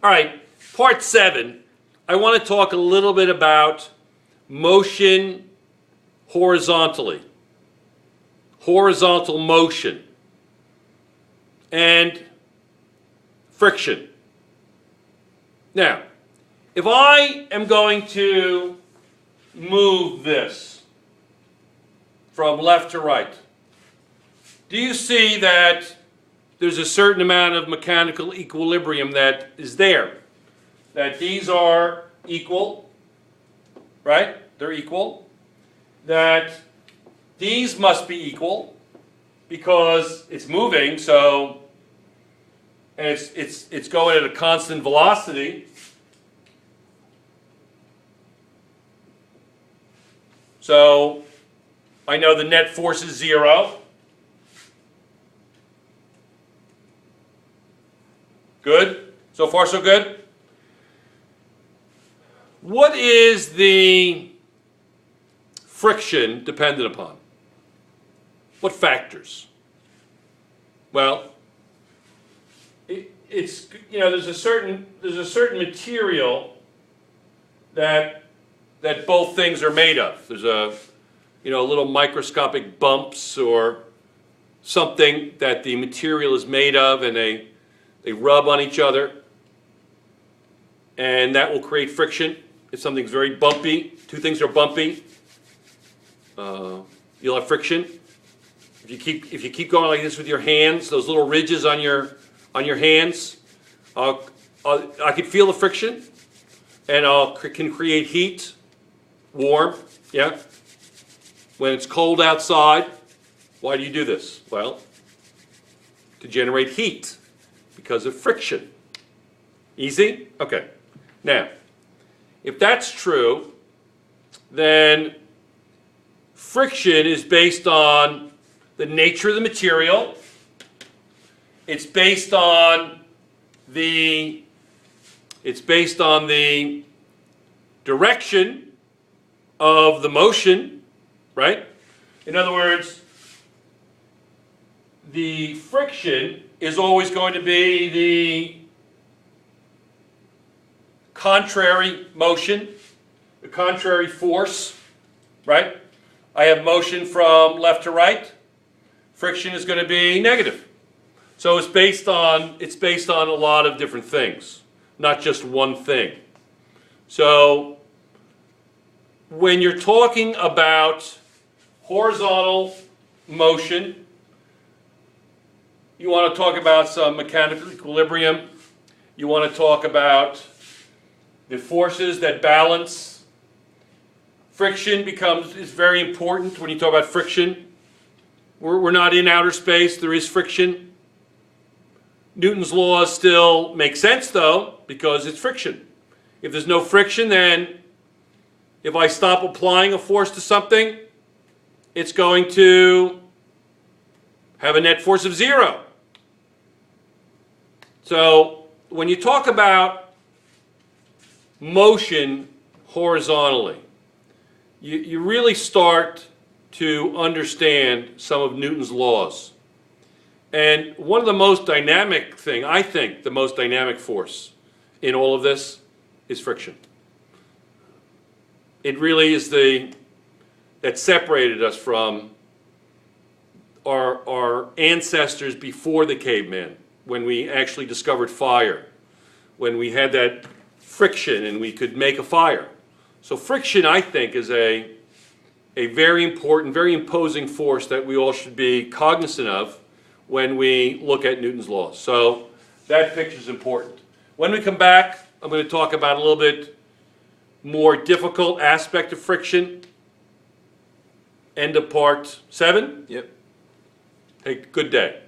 All right, part 7. I want to talk a little bit about motion horizontally. Horizontal motion and friction. Now, if I am going to move this from left to right, do you see that there's a certain amount of mechanical equilibrium that is there? That these are equal, right? They're equal. That these must be equal because it's moving, so, and it's going at a constant velocity. So I know the net force is 0. Good? So far so good? What is the friction dependent upon? What factors? Well, it's, you know, there's a certain material that both things are made of. There's a, you know, little microscopic bumps or something that the material is made of, and they rub on each other, and that will create friction. If something's very bumpy, two things are bumpy, you'll have friction. If you keep going like this with your hands, those little ridges on your hands, I can feel the friction, and can create heat, warm, yeah. When it's cold outside, why do you do this? Well, to generate heat because of friction. Easy? Okay. Now, if that's true, then friction is based on the nature of the material. It's based on the direction of the motion, right? In other words, the friction is always going to be the contrary motion, the contrary force, right? I have motion from left to right. Friction is going to be negative. So it's based on a lot of different things, not just one thing. So when you're talking about horizontal motion, you want to talk about some mechanical equilibrium. You want to talk about the forces that balance. Friction is very important when you talk about friction. We're not in outer space, there is friction. Newton's laws still make sense though, because it's friction. If there's no friction, then if I stop applying a force to something, it's going to have a net force of 0. So when you talk about motion horizontally, you really start to understand some of Newton's laws. And one of the most dynamic thing, I think the most dynamic force in all of this is friction. It really is that separated us from our ancestors before the caveman, when we actually discovered fire, when we had that friction and we could make a fire. So friction, I think, is a very important, very imposing force that we all should be cognizant of when we look at Newton's laws. So that picture is important. When we come back, I'm going to talk about a little bit more difficult aspect of friction. End of part 7. Yep. Hey, good day.